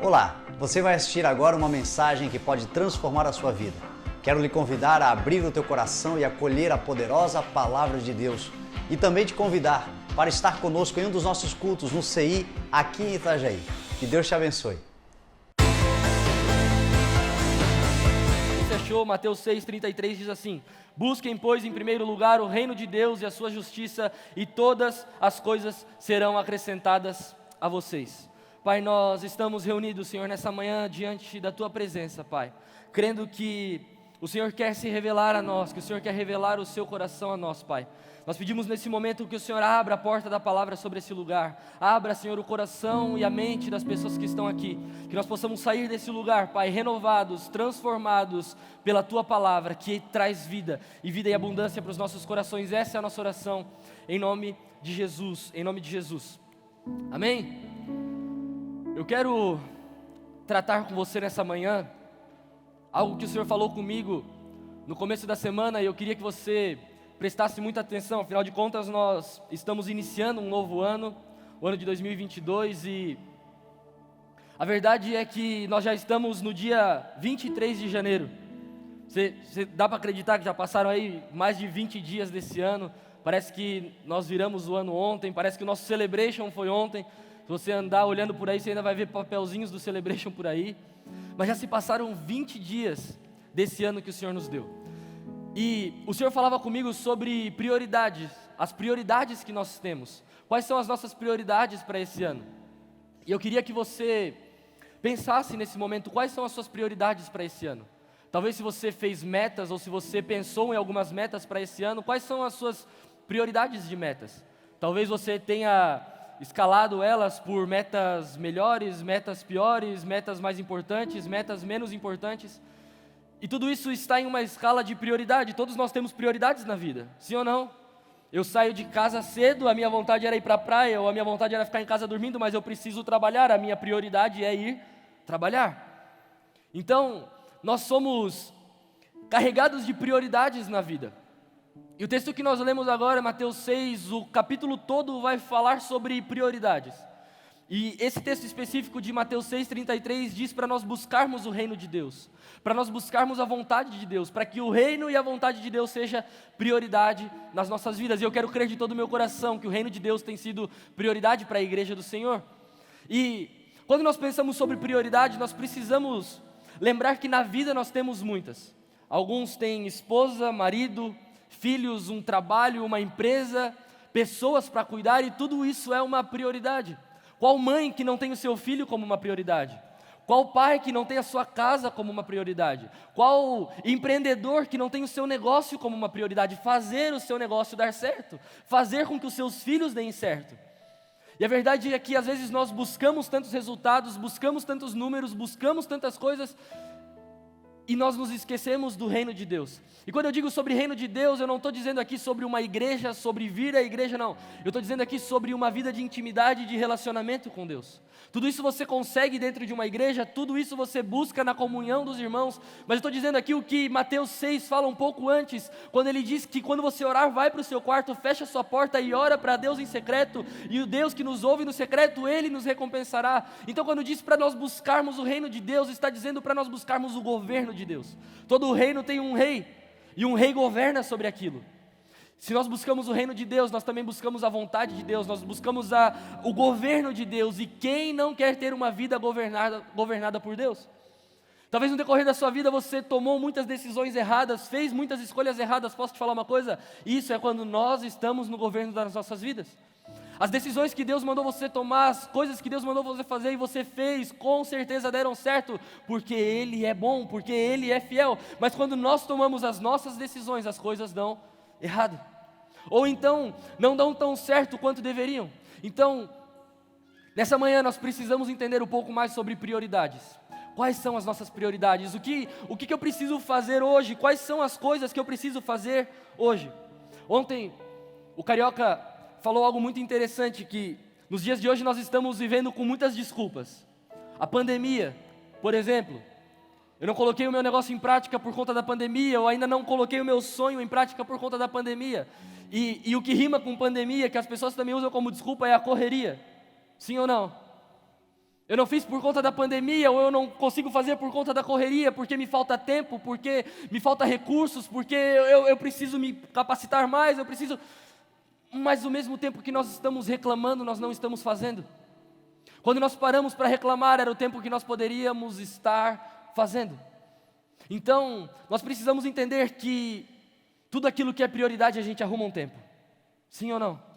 Olá, você vai assistir agora uma mensagem que pode transformar a sua vida. Quero lhe convidar a abrir o teu coração e acolher a poderosa Palavra de Deus. E também te convidar para estar conosco em um dos nossos cultos no CI, aqui em Itajaí. Que Deus te abençoe. Você achou? Mateus 6,33 diz assim: busquem, pois, em primeiro lugar o reino de Deus e a sua justiça, e todas as coisas serão acrescentadas a vocês. Pai, nós estamos reunidos, Senhor, nessa manhã diante da Tua presença, Pai, crendo que o Senhor quer se revelar a nós, que o Senhor quer revelar o Seu coração a nós, Pai. Nós pedimos nesse momento que o Senhor abra a porta da palavra sobre esse lugar, abra, Senhor, o coração e a mente das pessoas que estão aqui, que nós possamos sair desse lugar, Pai, renovados, transformados pela Tua palavra, que traz vida e abundância para os nossos corações. Essa é a nossa oração, em nome de Jesus, amém? Eu quero tratar com você nessa manhã algo que o Senhor falou comigo no começo da semana, e eu queria que você prestasse muita atenção. Afinal de contas, nós estamos iniciando um novo ano, o ano de 2022, e a verdade é que nós já estamos no dia 23 de janeiro. Dá para acreditar que já passaram aí mais de 20 dias desse ano? Parece que nós viramos o ano ontem, parece que o nosso Celebration foi ontem. Se você andar olhando por aí, você ainda vai ver papelzinhos do Celebration por aí. Mas já se passaram 20 dias desse ano que o Senhor nos deu. E o Senhor falava comigo sobre prioridades, as prioridades que nós temos. Quais são as nossas prioridades para esse ano? E eu queria que você pensasse nesse momento, quais são as suas prioridades para esse ano? Talvez se você fez metas, ou se você pensou em algumas metas para esse ano, quais são as suas prioridades de metas? Talvez você tenha escalado elas por metas melhores, metas piores, metas mais importantes, metas menos importantes. E tudo isso está em uma escala de prioridade. Todos nós temos prioridades na vida, sim ou não? Eu saio de casa cedo, a minha vontade era ir para a praia, ou a minha vontade era ficar em casa dormindo, mas eu preciso trabalhar, a minha prioridade é ir trabalhar. Então, nós somos carregados de prioridades na vida. E o texto que nós lemos agora, Mateus 6, o capítulo todo vai falar sobre prioridades. E esse texto específico de Mateus 6,33 diz para nós buscarmos o reino de Deus, para nós buscarmos a vontade de Deus, para que o reino e a vontade de Deus seja prioridade nas nossas vidas. E eu quero crer de todo o meu coração que o reino de Deus tem sido prioridade para a igreja do Senhor. E quando nós pensamos sobre prioridade, nós precisamos lembrar que na vida nós temos muitas. Alguns têm esposa, marido, filhos, um trabalho, uma empresa, pessoas para cuidar, e tudo isso é uma prioridade. Qual mãe que não tem o seu filho como uma prioridade? Qual pai que não tem a sua casa como uma prioridade? Qual empreendedor que não tem o seu negócio como uma prioridade? Fazer o seu negócio dar certo, fazer com que os seus filhos deem certo. E a verdade é que às vezes nós buscamos tantos resultados, buscamos tantos números, buscamos tantas coisas, e nós nos esquecemos do reino de Deus. E quando eu digo sobre reino de Deus, eu não estou dizendo aqui sobre uma igreja, sobre vir à igreja, não. Eu estou dizendo aqui sobre uma vida de intimidade e de relacionamento com Deus. Tudo isso você consegue dentro de uma igreja, tudo isso você busca na comunhão dos irmãos. Mas eu estou dizendo aqui o que Mateus 6 fala um pouco antes, quando ele diz que quando você orar, vai para o seu quarto, fecha a sua porta e ora para Deus em secreto, e o Deus que nos ouve no secreto, Ele nos recompensará. Então quando diz para nós buscarmos o reino de Deus, está dizendo para nós buscarmos o governo de Deus. Todo reino tem um rei, e um rei governa sobre aquilo. Se nós buscamos o reino de Deus, nós também buscamos a vontade de Deus, nós buscamos o governo de Deus. E quem não quer ter uma vida governada por Deus? Talvez no decorrer da sua vida você tomou muitas decisões erradas, fez muitas escolhas erradas. Posso te falar uma coisa? Isso é quando nós estamos no governo das nossas vidas. As decisões que Deus mandou você tomar, as coisas que Deus mandou você fazer e você fez, com certeza deram certo, porque Ele é bom, porque Ele é fiel. Mas quando nós tomamos as nossas decisões, as coisas dão errado, ou então não dão tão certo quanto deveriam. Então, nessa manhã nós precisamos entender um pouco mais sobre prioridades. Quais são as nossas prioridades? O que eu preciso fazer hoje? Quais são as coisas que eu preciso fazer hoje? Ontem, o Carioca falou algo muito interessante, que nos dias de hoje nós estamos vivendo com muitas desculpas. A pandemia, por exemplo, eu não coloquei o meu negócio em prática por conta da pandemia, ou ainda não coloquei o meu sonho em prática por conta da pandemia. E o que rima com pandemia, que as pessoas também usam como desculpa, é a correria. Sim ou não? Eu não fiz por conta da pandemia, ou eu não consigo fazer por conta da correria, porque me falta tempo, porque me falta recursos, porque eu preciso me capacitar mais, eu preciso... Mas ao mesmo tempo que nós estamos reclamando, nós não estamos fazendo. Quando nós paramos para reclamar, era o tempo que nós poderíamos estar fazendo. Então, nós precisamos entender que tudo aquilo que é prioridade, a gente arruma um tempo. Sim ou não?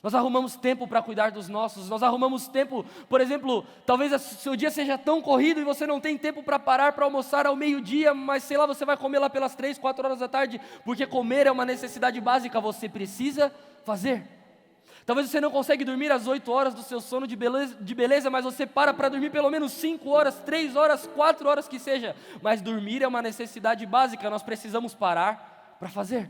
Nós arrumamos tempo para cuidar dos nossos, nós arrumamos tempo, por exemplo, talvez o seu dia seja tão corrido e você não tem tempo para parar para almoçar ao meio-dia, mas sei lá, você vai comer lá pelas 3, 4 horas da tarde, porque comer é uma necessidade básica, você precisa fazer. Talvez você não consegue dormir às 8 horas do seu sono de beleza, mas você para dormir pelo menos 5 horas, 3 horas, 4 horas que seja, mas dormir é uma necessidade básica, nós precisamos parar para fazer.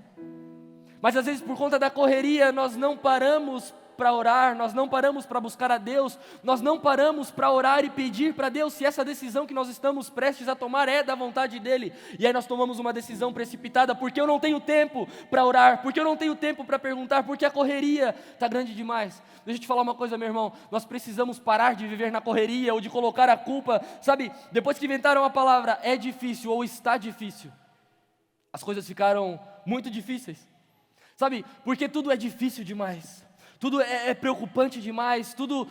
Mas às vezes por conta da correria nós não paramos para orar, nós não paramos para buscar a Deus, nós não paramos para orar e pedir para Deus se essa decisão que nós estamos prestes a tomar é da vontade dEle. E aí nós tomamos uma decisão precipitada, porque eu não tenho tempo para orar, porque eu não tenho tempo para perguntar, porque a correria está grande demais. Deixa eu te falar uma coisa, meu irmão, nós precisamos parar de viver na correria ou de colocar a culpa, sabe, depois que inventaram a palavra é difícil ou está difícil, as coisas ficaram muito difíceis. Sabe, porque tudo é difícil demais, tudo é preocupante demais, tudo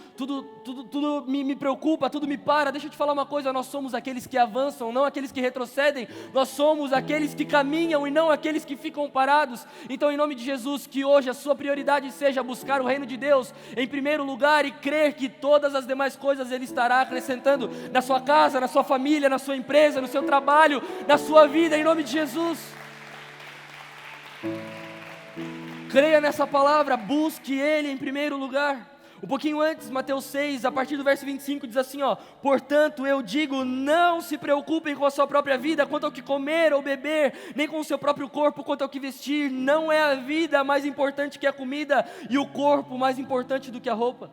me preocupa, tudo me para. Deixa eu te falar uma coisa, nós somos aqueles que avançam, não aqueles que retrocedem, nós somos aqueles que caminham e não aqueles que ficam parados. Então em nome de Jesus, que hoje a sua prioridade seja buscar o reino de Deus em primeiro lugar e crer que todas as demais coisas Ele estará acrescentando na sua casa, na sua família, na sua empresa, no seu trabalho, na sua vida, em nome de Jesus. Creia nessa palavra, busque Ele em primeiro lugar. Um pouquinho antes, Mateus 6, a partir do verso 25, diz assim, ó: portanto eu digo, não se preocupem com a sua própria vida, quanto ao que comer ou beber, nem com o seu próprio corpo, quanto ao que vestir. Não é a vida mais importante que a comida, e o corpo mais importante do que a roupa.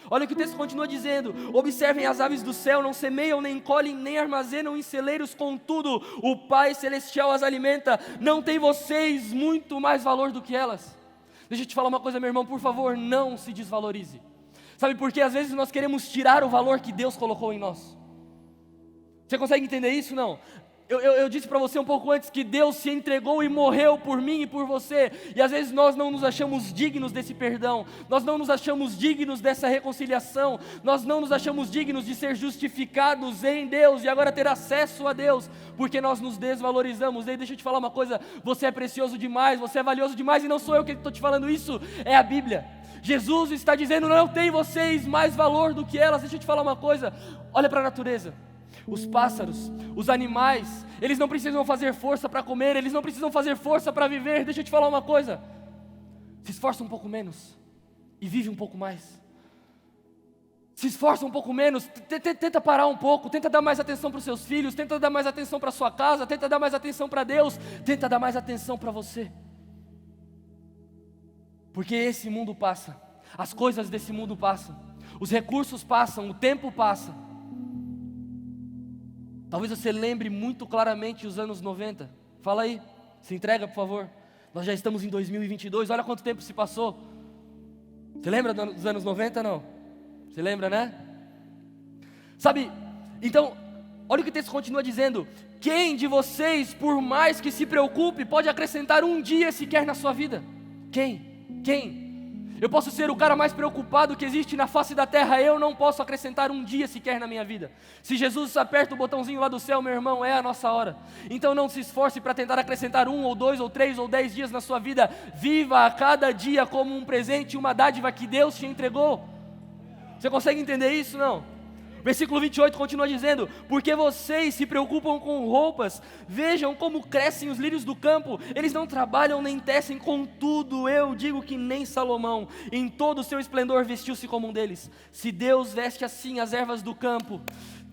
Olha o que o texto continua dizendo: observem as aves do céu, não semeiam, nem colhem, nem armazenam em celeiros, contudo o Pai Celestial as alimenta. Não tem vocês muito mais valor do que elas? Deixa eu te falar uma coisa, meu irmão, por favor, não se desvalorize. Sabe por quê? Às vezes nós queremos tirar o valor que Deus colocou em nós. Você consegue entender isso? Não? Eu disse para você um pouco antes que Deus se entregou e morreu por mim e por você, e às vezes nós não nos achamos dignos desse perdão, nós não nos achamos dignos dessa reconciliação, nós não nos achamos dignos de ser justificados em Deus e agora ter acesso a Deus, porque nós nos desvalorizamos. E aí deixa eu te falar uma coisa, você é precioso demais, você é valioso demais, e não sou eu que estou te falando isso, é a Bíblia. Jesus está dizendo, não tem vocês mais valor do que elas. Deixa eu te falar uma coisa, olha para a natureza. Os pássaros, os animais, eles não precisam fazer força para comer, eles não precisam fazer força para viver. Deixa eu te falar uma coisa, se esforça um pouco menos e vive um pouco mais. Se esforça um pouco menos, tenta parar um pouco, tenta dar mais atenção para os seus filhos, tenta dar mais atenção para a sua casa, tenta dar mais atenção para Deus, tenta dar mais atenção para você. Porque esse mundo passa, as coisas desse mundo passam, os recursos passam, o tempo passa. Talvez você lembre muito claramente os anos 90. Fala aí, se entrega por favor. Nós já estamos em 2022, olha quanto tempo se passou. Você lembra dos anos 90 não? Você lembra, né? Sabe, então, olha o que o texto continua dizendo. Quem de vocês, por mais que se preocupe, pode acrescentar um dia sequer na sua vida? Quem? Eu posso ser o cara mais preocupado que existe na face da terra, eu não posso acrescentar um dia sequer na minha vida. Se Jesus aperta o botãozinho lá do céu, meu irmão, é a nossa hora. Então não se esforce para tentar acrescentar 1 ou 2 ou 3 ou 10 dias na sua vida. Viva a cada dia como um presente, uma dádiva que Deus te entregou. Você consegue entender isso? Não? Versículo 28 continua dizendo, porque vocês se preocupam com roupas, vejam como crescem os lírios do campo, eles não trabalham nem tecem, contudo eu digo que nem Salomão, em todo o seu esplendor vestiu-se como um deles. Se Deus veste assim as ervas do campo,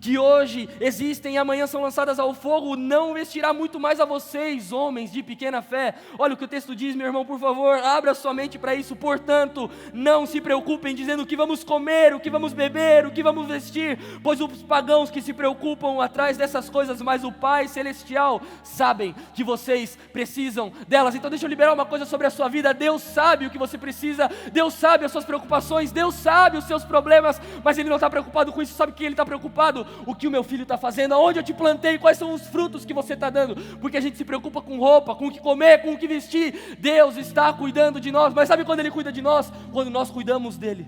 que hoje existem e amanhã são lançadas ao fogo, não vestirá muito mais a vocês, homens de pequena fé. Olha o que o texto diz, meu irmão, por favor, abra sua mente para isso. Portanto, não se preocupem dizendo o que vamos comer, o que vamos beber, o que vamos vestir, pois os pagãos que se preocupam atrás dessas coisas, mas o Pai Celestial sabem que vocês precisam delas. Então deixa eu liberar uma coisa sobre a sua vida. Deus sabe o que você precisa, Deus sabe as suas preocupações, Deus sabe os seus problemas, mas Ele não está preocupado com isso. Sabe o que Ele está preocupado? O que o meu filho está fazendo, aonde eu te plantei, quais são os frutos que você está dando, porque a gente se preocupa com roupa, com o que comer, com o que vestir. Deus está cuidando de nós, mas sabe quando Ele cuida de nós? Quando nós cuidamos dEle.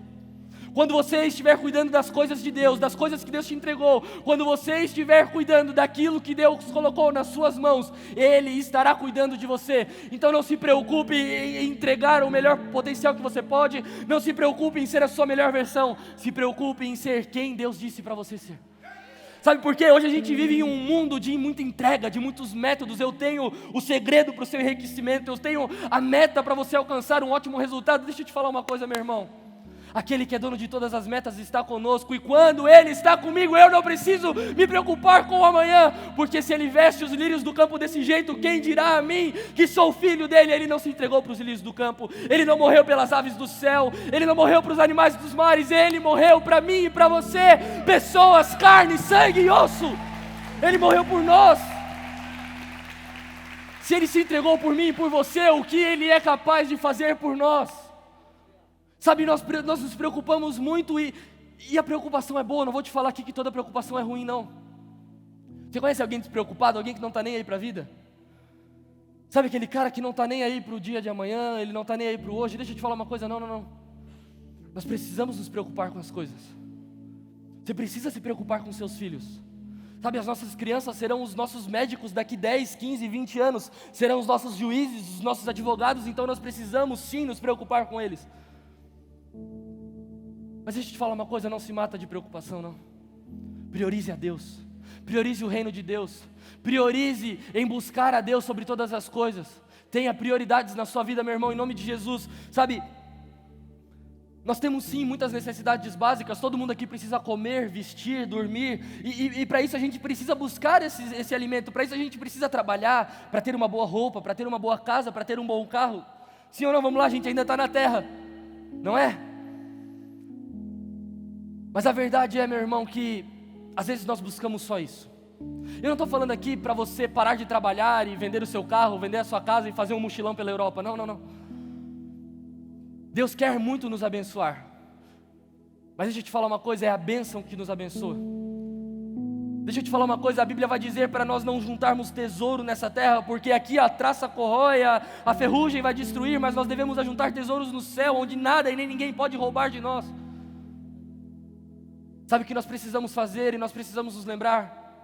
Quando você estiver cuidando das coisas de Deus, das coisas que Deus te entregou, quando você estiver cuidando daquilo que Deus colocou nas suas mãos, Ele estará cuidando de você. Então não se preocupe em entregar o melhor potencial que você pode, não se preocupe em ser a sua melhor versão, se preocupe em ser quem Deus disse para você ser. Sabe por quê? Hoje a gente vive em um mundo de muita entrega, de muitos métodos. Eu tenho o segredo para o seu enriquecimento, eu tenho a meta para você alcançar um ótimo resultado. Deixa eu te falar uma coisa, meu irmão. Aquele que é dono de todas as metas está conosco, e quando Ele está comigo, eu não preciso me preocupar com o amanhã, porque se Ele veste os lírios do campo desse jeito, quem dirá a mim que sou filho dEle? Ele não se entregou para os lírios do campo, Ele não morreu pelas aves do céu, Ele não morreu para os animais dos mares, Ele morreu para mim e para você, pessoas, carne, sangue e osso. Ele morreu por nós. Se Ele se entregou por mim e por você, o que Ele é capaz de fazer por nós? Sabe, nós nos preocupamos muito e a preocupação é boa. Não vou te falar aqui que toda preocupação é ruim, não. Você conhece alguém despreocupado? Alguém que não está nem aí para a vida? Sabe aquele cara que não está nem aí para o dia de amanhã, ele não está nem aí para o hoje? Deixa eu te falar uma coisa, não. Nós precisamos nos preocupar com as coisas. Você precisa se preocupar com seus filhos. Sabe, as nossas crianças serão os nossos médicos daqui 10, 15, 20 anos. Serão os nossos juízes, os nossos advogados. Então nós precisamos sim nos preocupar com eles. Mas deixa eu te falar uma coisa, não se mata de preocupação, não. Priorize a Deus, priorize o reino de Deus, priorize em buscar a Deus sobre todas as coisas. Tenha prioridades na sua vida, meu irmão, em nome de Jesus. Sabe, nós temos sim muitas necessidades básicas, todo mundo aqui precisa comer, vestir, dormir, e para isso a gente precisa buscar esse alimento, para isso a gente precisa trabalhar, para ter uma boa roupa, para ter uma boa casa, para ter um bom carro. Sim ou não? Vamos lá, a gente ainda está na terra, não é? Mas a verdade é, meu irmão, que às vezes nós buscamos só isso. Eu não estou falando aqui para você parar de trabalhar e vender o seu carro, vender a sua casa e fazer um mochilão pela Europa, não. Deus quer muito nos abençoar, mas deixa eu te falar uma coisa, é a bênção que nos abençoa. Deixa eu te falar uma coisa, a Bíblia vai dizer para nós não juntarmos tesouro nessa terra, porque aqui a traça corrói, a ferrugem vai destruir, mas nós devemos ajuntar tesouros no céu, onde nada e nem ninguém pode roubar de nós. Sabe o que nós precisamos fazer e nós precisamos nos lembrar?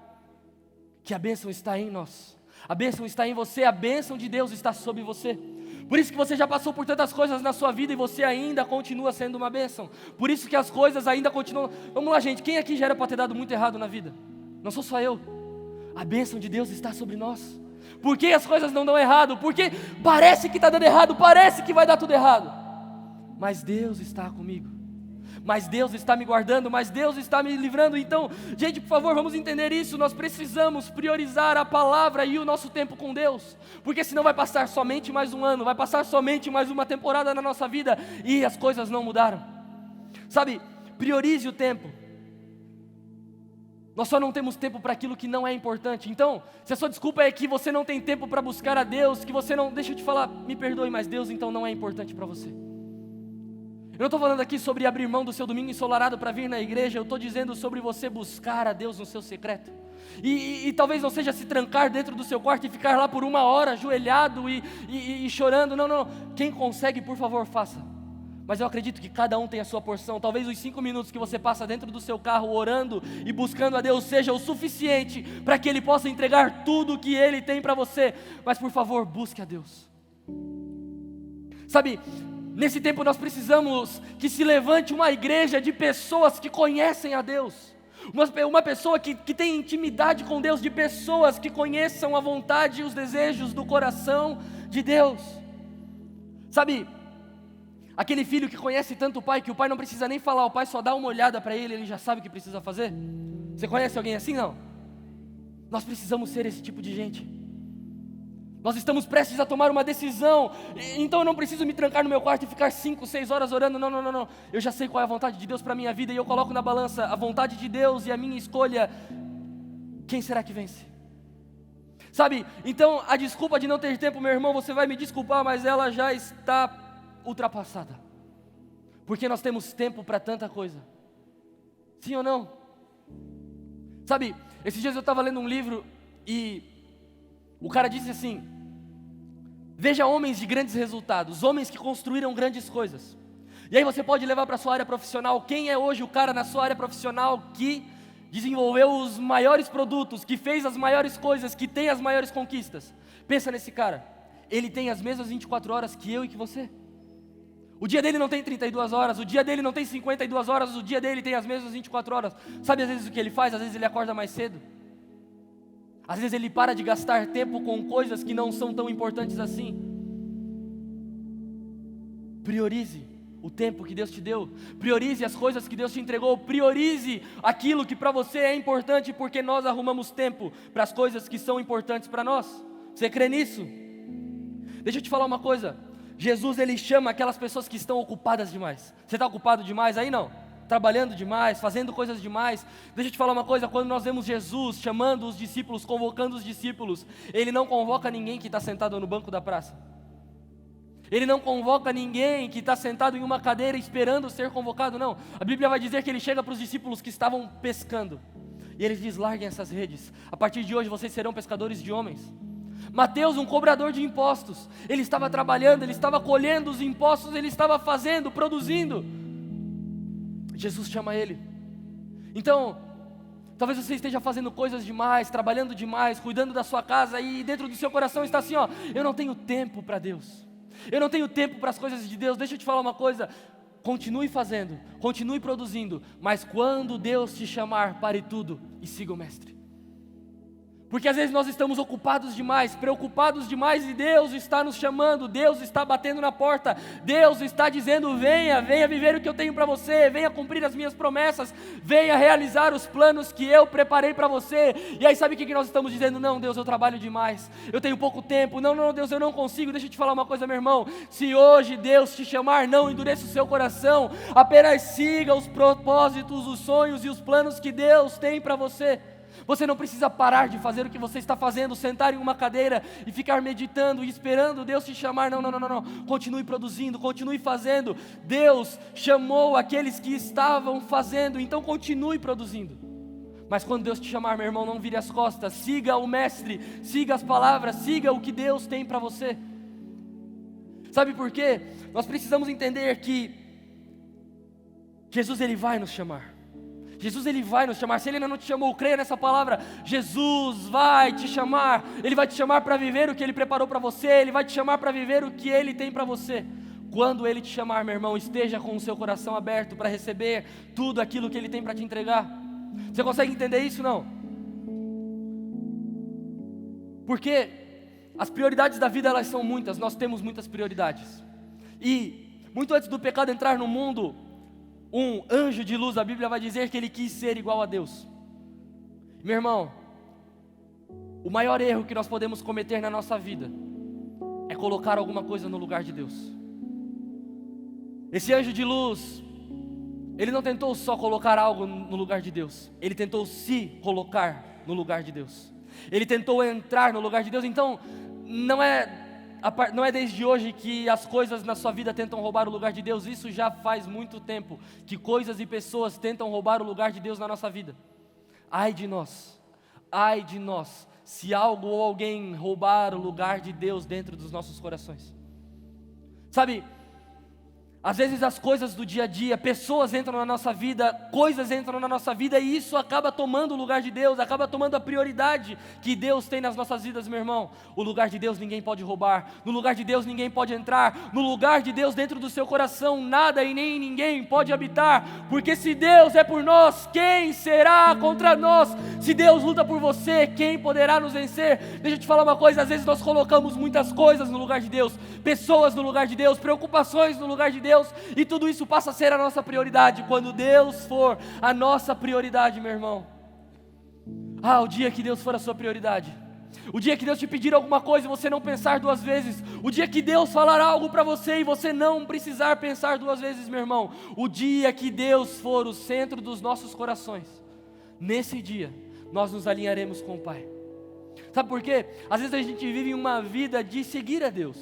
Que a bênção está em nós, a bênção está em você, a bênção de Deus está sobre você. Por isso que você já passou por tantas coisas na sua vida e você ainda continua sendo uma bênção. Por isso que as coisas ainda continuam. Vamos lá, gente, quem aqui já era para ter dado muito errado na vida? Não sou só eu. A bênção de Deus está sobre nós. Por que as coisas não dão errado? Porque parece que está dando errado, parece que vai dar tudo errado, mas Deus está comigo, mas Deus está me guardando, mas Deus está me livrando. Então, gente, por favor, vamos entender isso. Nós precisamos priorizar a palavra e o nosso tempo com Deus, porque senão vai passar somente mais um ano, vai passar somente mais uma temporada na nossa vida e as coisas não mudaram. Sabe, priorize o tempo. Nós só não temos tempo para aquilo que não é importante. Então, se a sua desculpa é que você não tem tempo para buscar a Deus, que você não... Deixa eu te falar, me perdoe, mas Deus então não é importante para você. Eu não estou falando aqui sobre abrir mão do seu domingo ensolarado para vir na igreja. Eu estou dizendo sobre você buscar a Deus no seu secreto. E talvez não seja se trancar dentro do seu quarto e ficar lá por 1 hora ajoelhado e chorando. Não. Quem consegue, por favor, faça. Mas eu acredito que cada um tem a sua porção. Talvez os 5 minutos que você passa dentro do seu carro orando e buscando a Deus seja o suficiente para que Ele possa entregar tudo o que Ele tem para você. Mas por favor, busque a Deus. Sabe, nesse tempo nós precisamos que se levante uma igreja de pessoas que conhecem a Deus. Uma pessoa que tem intimidade com Deus, de pessoas que conheçam a vontade e os desejos do coração de Deus. Sabe, aquele filho que conhece tanto o pai, que o pai não precisa nem falar, o pai só dá uma olhada para ele, ele já sabe o que precisa fazer. Você conhece alguém assim? Não? Nós precisamos ser esse tipo de gente. Nós estamos prestes a tomar uma decisão, então eu não preciso me trancar no meu quarto e ficar 5, 6 horas orando, não. Eu já sei qual é a vontade de Deus para a minha vida e eu coloco na balança a vontade de Deus e a minha escolha. Quem será que vence? Sabe, então a desculpa de não ter tempo, meu irmão, você vai me desculpar, mas ela já está ultrapassada. Porque nós temos tempo para tanta coisa. Sim ou não? Sabe, esses dias eu estava lendo um livro e o cara disse assim: veja homens de grandes resultados, homens que construíram grandes coisas. E aí você pode levar para a sua área profissional. Quem é hoje o cara na sua área profissional que desenvolveu os maiores produtos, que fez as maiores coisas, que tem as maiores conquistas? Pensa nesse cara. Ele tem as mesmas 24 horas que eu e que você. O dia dele não tem 32 horas, o dia dele não tem 52 horas, o dia dele tem as mesmas 24 horas. Sabe às vezes o que ele faz? Às vezes ele acorda mais cedo. Às vezes ele para de gastar tempo com coisas que não são tão importantes assim. Priorize o tempo que Deus te deu. Priorize as coisas que Deus te entregou. Priorize aquilo que para você é importante, porque nós arrumamos tempo para as coisas que são importantes para nós. Você crê nisso? Deixa eu te falar uma coisa. Jesus, ele chama aquelas pessoas que estão ocupadas demais. Você está ocupado demais aí? Não? Trabalhando demais, fazendo coisas demais. Deixa eu te falar uma coisa, quando nós vemos Jesus chamando os discípulos, convocando os discípulos, Ele não convoca ninguém que está sentado no banco da praça. Ele não convoca ninguém que está sentado em uma cadeira esperando ser convocado, não. A Bíblia vai dizer que Ele chega para os discípulos que estavam pescando. E Ele diz: larguem essas redes, a partir de hoje vocês serão pescadores de homens. Mateus, um cobrador de impostos, ele estava trabalhando, ele estava colhendo os impostos, ele estava fazendo, produzindo. Jesus chama ele. Então, talvez você esteja fazendo coisas demais, trabalhando demais, cuidando da sua casa, e dentro do seu coração está assim, ó: eu não tenho tempo para Deus, eu não tenho tempo para as coisas de Deus. Deixa eu te falar uma coisa: continue fazendo, continue produzindo, mas quando Deus te chamar, pare tudo e siga o Mestre. Porque às vezes nós estamos ocupados demais, preocupados demais, e Deus está nos chamando, Deus está batendo na porta, Deus está dizendo: venha viver o que eu tenho para você, venha cumprir as minhas promessas, venha realizar os planos que eu preparei para você. E aí sabe o que nós estamos dizendo? Não, Deus, eu trabalho demais, eu tenho pouco tempo, não, Deus, eu não consigo. Deixa eu te falar uma coisa, meu irmão: se hoje Deus te chamar, não endureça o seu coração, apenas siga os propósitos, os sonhos e os planos que Deus tem para você. Você não precisa parar de fazer o que você está fazendo, sentar em uma cadeira e ficar meditando e esperando Deus te chamar. Não. Continue produzindo, continue fazendo. Deus chamou aqueles que estavam fazendo, então continue produzindo. Mas quando Deus te chamar, meu irmão, não vire as costas. Siga o Mestre, siga as palavras, siga o que Deus tem para você. Sabe por quê? Nós precisamos entender que Jesus, Ele vai nos chamar. Jesus, Ele vai nos chamar. Se Ele ainda não te chamou, creia nessa palavra. Jesus vai te chamar. Ele vai te chamar para viver o que Ele preparou para você. Ele vai te chamar para viver o que Ele tem para você. Quando Ele te chamar, meu irmão, esteja com o seu coração aberto para receber tudo aquilo que Ele tem para te entregar. Você consegue entender isso? Não? Porque as prioridades da vida, elas são muitas. Nós temos muitas prioridades. E muito antes do pecado entrar no mundo, um anjo de luz, a Bíblia vai dizer que ele quis ser igual a Deus. Meu irmão, o maior erro que nós podemos cometer na nossa vida é colocar alguma coisa no lugar de Deus. Esse anjo de luz, ele não tentou só colocar algo no lugar de Deus, ele tentou se colocar no lugar de Deus. Ele tentou entrar no lugar de Deus. Então, não é desde hoje que as coisas na sua vida tentam roubar o lugar de Deus. Isso já faz muito tempo que coisas e pessoas tentam roubar o lugar de Deus na nossa vida. Ai de nós, se algo ou alguém roubar o lugar de Deus dentro dos nossos corações. Sabe, às vezes as coisas do dia a dia, pessoas entram na nossa vida, coisas entram na nossa vida, e isso acaba tomando o lugar de Deus, acaba tomando a prioridade que Deus tem nas nossas vidas, meu irmão. O lugar de Deus ninguém pode roubar, no lugar de Deus ninguém pode entrar, no lugar de Deus dentro do seu coração nada e nem ninguém pode habitar, porque se Deus é por nós, quem será contra nós? Se Deus luta por você, quem poderá nos vencer? Deixa eu te falar uma coisa: às vezes nós colocamos muitas coisas no lugar de Deus, pessoas no lugar de Deus, preocupações no lugar de Deus, e tudo isso passa a ser a nossa prioridade. Quando Deus for a nossa prioridade, meu irmão, O dia que Deus for a sua prioridade, o dia que Deus te pedir alguma coisa e você não pensar duas vezes, o dia que Deus falar algo para você e você não precisar pensar duas vezes, meu irmão, o dia que Deus for o centro dos nossos corações, nesse dia nós nos alinharemos com o Pai. Sabe por quê? Às vezes a gente vive uma vida de seguir a Deus.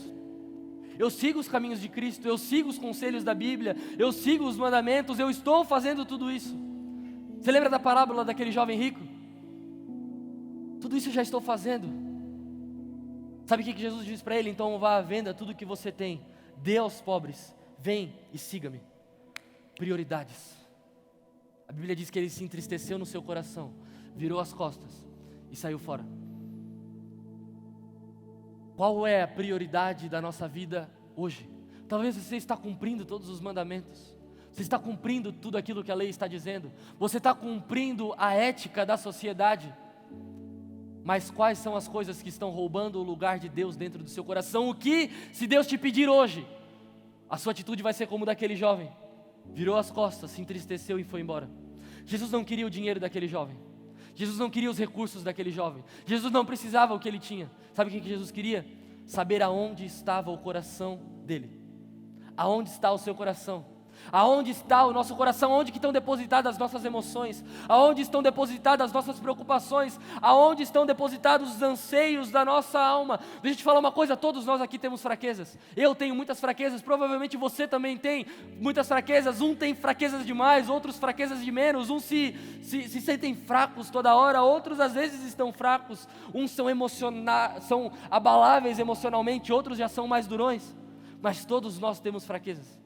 Eu sigo os caminhos de Cristo, eu sigo os conselhos da Bíblia, eu sigo os mandamentos, eu estou fazendo tudo isso. Você lembra da parábola daquele jovem rico? Tudo isso eu já estou fazendo. Sabe o que Jesus diz para ele? Então vá à venda tudo o que você tem, dê aos pobres, vem e siga-me. Prioridades. A Bíblia diz que ele se entristeceu no seu coração, virou as costas e saiu fora. Qual é a prioridade da nossa vida hoje? Talvez você está cumprindo todos os mandamentos, você está cumprindo tudo aquilo que a lei está dizendo, você está cumprindo a ética da sociedade, mas quais são as coisas que estão roubando o lugar de Deus dentro do seu coração? O que, se Deus te pedir hoje, a sua atitude vai ser como daquele jovem, virou as costas, se entristeceu e foi embora. Jesus não queria o dinheiro daquele jovem, Jesus não queria os recursos daquele jovem, Jesus não precisava o que ele tinha. Sabe o que Jesus queria? Saber aonde estava o coração dele. Aonde está o seu coração? Aonde está o nosso coração? Aonde que estão depositadas as nossas emoções? Aonde estão depositadas as nossas preocupações? Aonde estão depositados os anseios da nossa alma? Deixa eu te falar uma coisa, todos nós aqui temos fraquezas. Eu tenho muitas fraquezas, provavelmente você também tem muitas fraquezas. Um tem fraquezas demais, outros fraquezas de menos. Uns se sentem fracos toda hora, outros às vezes estão fracos. Uns são abaláveis emocionalmente, outros já são mais durões. Mas todos nós temos fraquezas.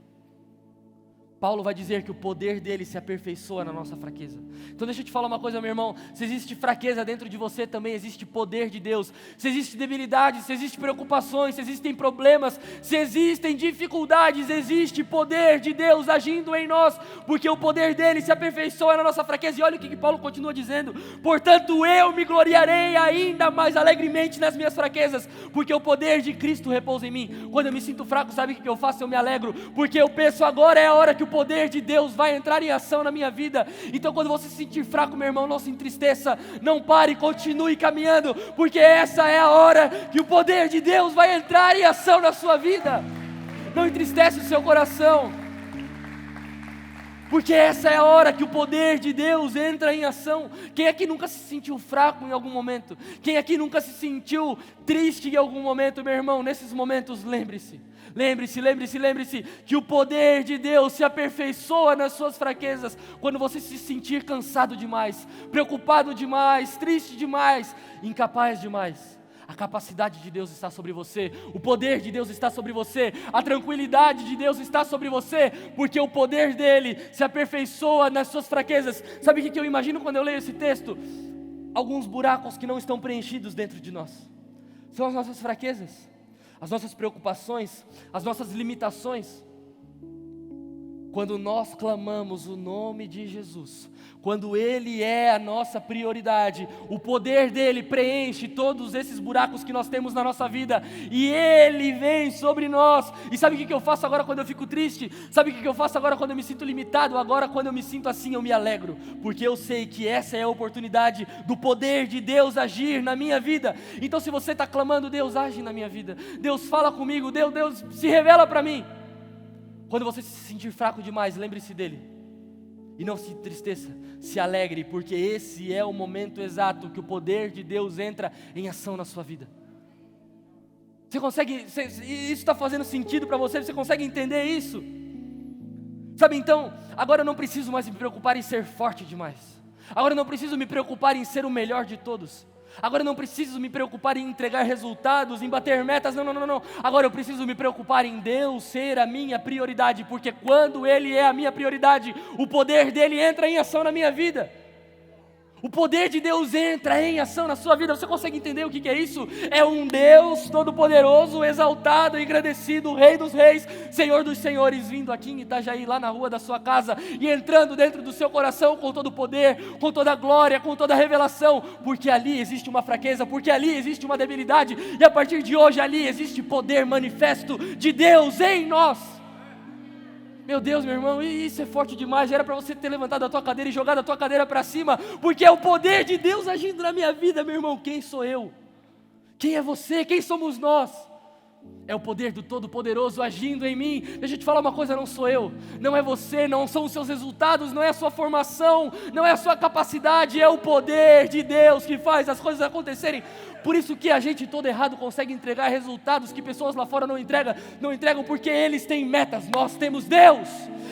Paulo vai dizer que o poder dele se aperfeiçoa na nossa fraqueza. Então deixa eu te falar uma coisa, meu irmão, se existe fraqueza dentro de você, também existe poder de Deus. Se existe debilidade, se existem preocupações, se existem problemas, se existem dificuldades, existe poder de Deus agindo em nós, porque o poder dele se aperfeiçoa na nossa fraqueza. E olha o que Paulo continua dizendo: portanto eu me gloriarei ainda mais alegremente nas minhas fraquezas, porque o poder de Cristo repousa em mim. Quando eu me sinto fraco, sabe o que eu faço? Eu me alegro, porque eu penso, agora é a hora que o poder de Deus vai entrar em ação na minha vida. Então quando você se sentir fraco, meu irmão, não se entristeça, não pare, continue caminhando, porque essa é a hora que o poder de Deus vai entrar em ação na sua vida. Não entristece o seu coração, porque essa é a hora que o poder de Deus entra em ação. Quem aqui nunca se sentiu fraco em algum momento? Quem aqui nunca se sentiu triste em algum momento, meu irmão? Nesses momentos, lembre-se que o poder de Deus se aperfeiçoa nas suas fraquezas. Quando você se sentir cansado demais, preocupado demais, triste demais, incapaz demais, a capacidade de Deus está sobre você, o poder de Deus está sobre você, a tranquilidade de Deus está sobre você, porque o poder dele se aperfeiçoa nas suas fraquezas. Sabe o que eu imagino quando eu leio esse texto? Alguns buracos que não estão preenchidos dentro de nós, são as nossas fraquezas, as nossas preocupações, as nossas limitações. Quando nós clamamos o nome de Jesus, quando Ele é a nossa prioridade, o poder dEle preenche todos esses buracos que nós temos na nossa vida, e Ele vem sobre nós. E sabe o que eu faço agora quando eu fico triste? Sabe o que eu faço agora quando eu me sinto limitado? Agora quando eu me sinto assim, eu me alegro, porque eu sei que essa é a oportunidade do poder de Deus agir na minha vida. Então se você está clamando, Deus age na minha vida, Deus fala comigo, Deus se revela para mim. Quando você se sentir fraco demais, lembre-se dele. E não se entristeça, se alegre, porque esse é o momento exato que o poder de Deus entra em ação na sua vida. Você consegue, isso está fazendo sentido para você? Você consegue entender isso? Sabe, então, agora eu não preciso mais me preocupar em ser forte demais. Agora eu não preciso me preocupar em ser o melhor de todos. Agora eu não preciso me preocupar em entregar resultados, em bater metas, não. Agora eu preciso me preocupar em Deus ser a minha prioridade, porque quando Ele é a minha prioridade, o poder dEle entra em ação na minha vida. O poder de Deus entra em ação na sua vida. Você consegue entender o que é isso? É um Deus todo-poderoso, exaltado, engrandecido, Rei dos reis, Senhor dos senhores, vindo aqui em Itajaí, lá na rua da sua casa, e entrando dentro do seu coração com todo o poder, com toda a glória, com toda a revelação, porque ali existe uma fraqueza, porque ali existe uma debilidade, e a partir de hoje ali existe poder manifesto de Deus em nós. Meu Deus, meu irmão, isso é forte demais. Era para você ter levantado a tua cadeira e jogado a tua cadeira para cima, porque é o poder de Deus agindo na minha vida, meu irmão. Quem sou eu? Quem é você? Quem somos nós? É o poder do Todo-Poderoso agindo em mim. Deixa eu te falar uma coisa, não sou eu, não é você, não são os seus resultados, não é a sua formação, não é a sua capacidade, é o poder de Deus que faz as coisas acontecerem. Por isso que a gente todo errado consegue entregar resultados que pessoas lá fora não entregam porque eles têm metas, nós temos Deus.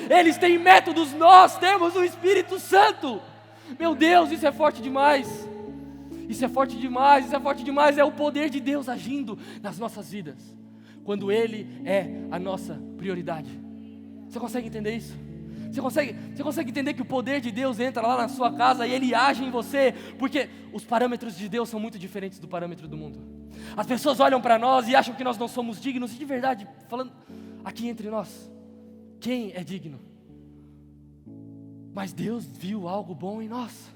Eles têm métodos, nós temos o Espírito Santo. Meu Deus, isso é forte demais. Isso é forte demais, isso é forte demais. É o poder de Deus agindo nas nossas vidas, quando Ele é a nossa prioridade. Você consegue entender isso? Você consegue entender que o poder de Deus entra lá na sua casa e Ele age em você? Porque os parâmetros de Deus são muito diferentes do parâmetro do mundo. As pessoas olham para nós e acham que nós não somos dignos. E de verdade, falando aqui entre nós, quem é digno? Mas Deus viu algo bom em nós.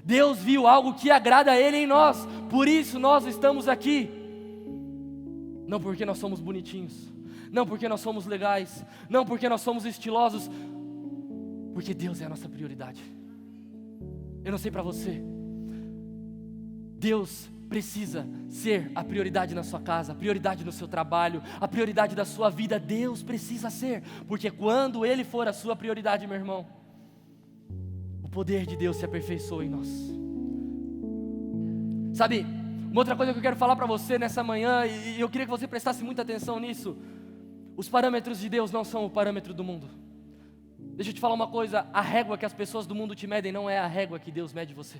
Deus viu algo que agrada a Ele em nós. Por isso nós estamos aqui. Não porque nós somos bonitinhos, não porque nós somos legais, não porque nós somos estilosos, porque Deus é a nossa prioridade. Eu não sei para você, Deus precisa ser a prioridade na sua casa, a prioridade no seu trabalho, a prioridade da sua vida. Deus precisa ser, porque quando Ele for a sua prioridade, meu irmão, o poder de Deus se aperfeiçoa em nós. Sabe, uma outra coisa que eu quero falar para você nessa manhã, e eu queria que você prestasse muita atenção nisso: os parâmetros de Deus não são o parâmetro do mundo. Deixa eu te falar uma coisa, a régua que as pessoas do mundo te medem não é a régua que Deus mede você.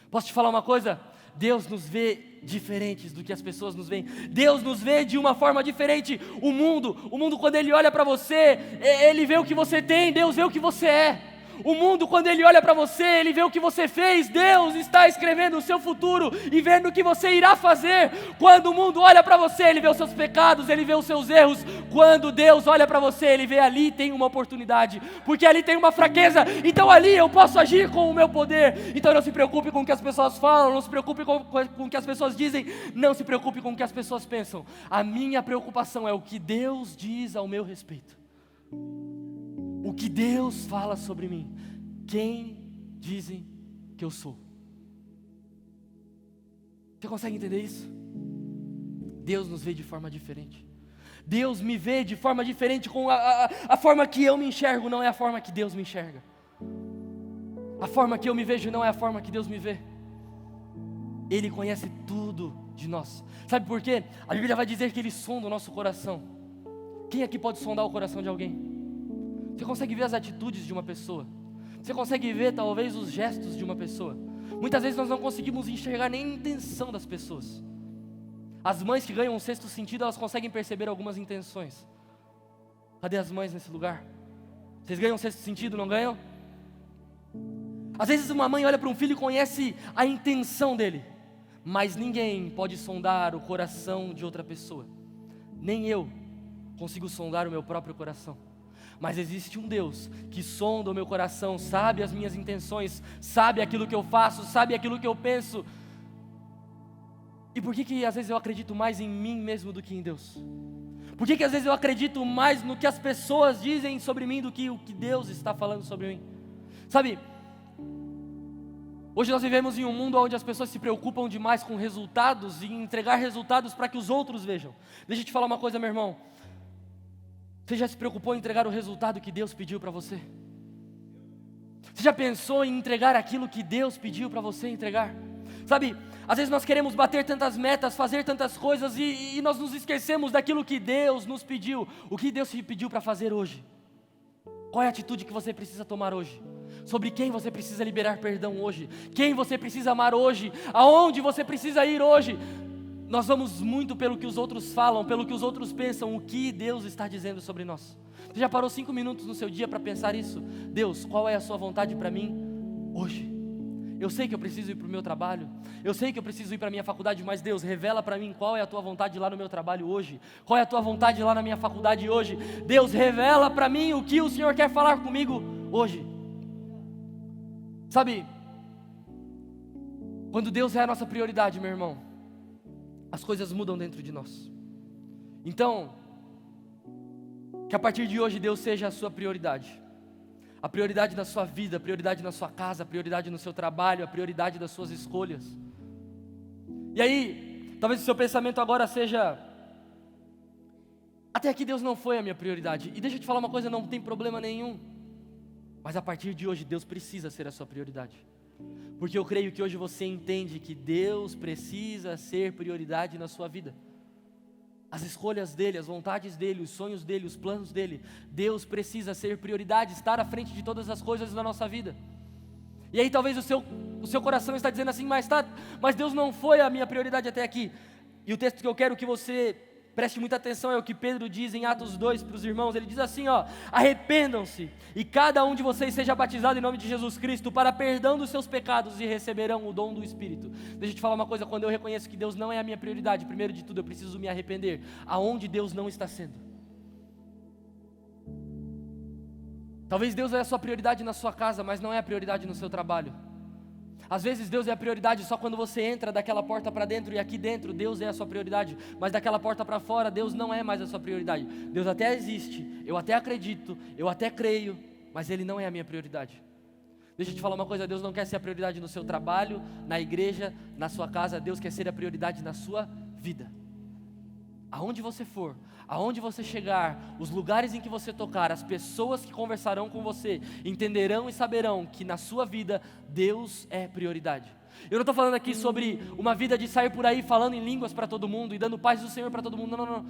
Posso te falar uma coisa? Deus nos vê diferentes do que as pessoas nos veem. Deus nos vê de uma forma diferente. O mundo quando Ele olha para você, Ele vê o que você tem, Deus vê o que você é. O mundo, quando ele olha para você, ele vê o que você fez. Deus está escrevendo o seu futuro e vendo o que você irá fazer. Quando o mundo olha para você, ele vê os seus pecados, ele vê os seus erros. Quando Deus olha para você, ele vê ali tem uma oportunidade, porque ali tem uma fraqueza, então ali eu posso agir com o meu poder. Então não se preocupe com o que as pessoas falam, não se preocupe com o que as pessoas dizem, não se preocupe com o que as pessoas pensam. A minha preocupação é o que Deus diz ao meu respeito. O que Deus fala sobre mim. Quem dizem que eu sou? Você consegue entender isso? Deus nos vê de forma diferente. Deus me vê de forma diferente. Com a forma que eu me enxergo não é a forma que Deus me enxerga. A forma que eu me vejo não é a forma que Deus me vê. Ele conhece tudo de nós. Sabe por quê? A Bíblia vai dizer que Ele sonda o nosso coração. Quem aqui pode sondar o coração de alguém? Você consegue ver as atitudes de uma pessoa. Você consegue ver talvez os gestos de uma pessoa. Muitas vezes nós não conseguimos enxergar nem a intenção das pessoas. As mães que ganham um sexto sentido, elas conseguem perceber algumas intenções. Cadê as mães nesse lugar? Vocês ganham um sexto sentido, não ganham? Às vezes uma mãe olha para um filho e conhece a intenção dele. Mas ninguém pode sondar o coração de outra pessoa. Nem eu consigo sondar o meu próprio coração. Mas existe um Deus que sonda o meu coração, sabe as minhas intenções, sabe aquilo que eu faço, sabe aquilo que eu penso. E por que às vezes eu acredito mais em mim mesmo do que em Deus? Por que às vezes eu acredito mais no que as pessoas dizem sobre mim do que o que Deus está falando sobre mim? Sabe, hoje nós vivemos em um mundo onde as pessoas se preocupam demais com resultados e entregar resultados para que os outros vejam. Deixa eu te falar uma coisa, meu irmão. Você já se preocupou em entregar o resultado que Deus pediu para você? Você já pensou em entregar aquilo que Deus pediu para você entregar? Sabe, às vezes nós queremos bater tantas metas, fazer tantas coisas e nós nos esquecemos daquilo que Deus nos pediu. O que Deus te pediu para fazer hoje? Qual é a atitude que você precisa tomar hoje? Sobre quem você precisa liberar perdão hoje? Quem você precisa amar hoje? Aonde você precisa ir hoje? Nós vamos muito pelo que os outros falam, pelo que os outros pensam, o que Deus está dizendo sobre nós. Você já parou 5 minutos no seu dia para pensar isso? Deus, qual é a sua vontade para mim hoje? Eu sei que eu preciso ir para o meu trabalho, eu sei que eu preciso ir para a minha faculdade, mas Deus, revela para mim qual é a tua vontade lá no meu trabalho hoje, qual é a tua vontade lá na minha faculdade hoje. Deus, revela para mim o que o Senhor quer falar comigo hoje. Sabe, quando Deus é a nossa prioridade, meu irmão, as coisas mudam dentro de nós. Então, Que a partir de hoje Deus seja a sua prioridade. A prioridade na sua vida, a prioridade na sua casa, a prioridade no seu trabalho, a prioridade das suas escolhas. E aí, talvez o seu pensamento agora seja: até aqui Deus não foi a minha prioridade. E deixa eu te falar uma coisa, não tem problema nenhum. Mas a partir de hoje Deus precisa ser a sua prioridade. Porque eu creio que hoje você entende que Deus precisa ser prioridade na sua vida. As escolhas dele, as vontades dele, os sonhos dele, os planos dele. Deus precisa ser prioridade, estar à frente de todas as coisas na nossa vida. E aí talvez o seu coração está dizendo assim: mas Deus não foi a minha prioridade até aqui. E o texto que eu quero que você preste muita atenção é o que Pedro diz em Atos 2 para os irmãos. Ele diz assim, arrependam-se e cada um de vocês seja batizado em nome de Jesus Cristo para perdão dos seus pecados e receberão o dom do Espírito. Deixa eu te falar uma coisa, quando eu reconheço que Deus não é a minha prioridade, primeiro de tudo eu preciso me arrepender aonde Deus não está sendo. Talvez Deus é a sua prioridade na sua casa, mas não é a prioridade no seu trabalho. Às vezes Deus é a prioridade só quando você entra daquela porta para dentro, e aqui dentro Deus é a sua prioridade, mas daquela porta para fora Deus não é mais a sua prioridade. Deus até existe, eu até acredito, eu até creio, mas Ele não é a minha prioridade. Deixa eu te falar uma coisa, Deus não quer ser a prioridade no seu trabalho, na igreja, na sua casa. Deus quer ser a prioridade na sua vida. Aonde você for, aonde você chegar, os lugares em que você tocar, as pessoas que conversarão com você, entenderão e saberão que na sua vida, Deus é prioridade. Eu não estou falando aqui sobre uma vida de sair por aí falando em línguas para todo mundo e dando paz do Senhor para todo mundo, não.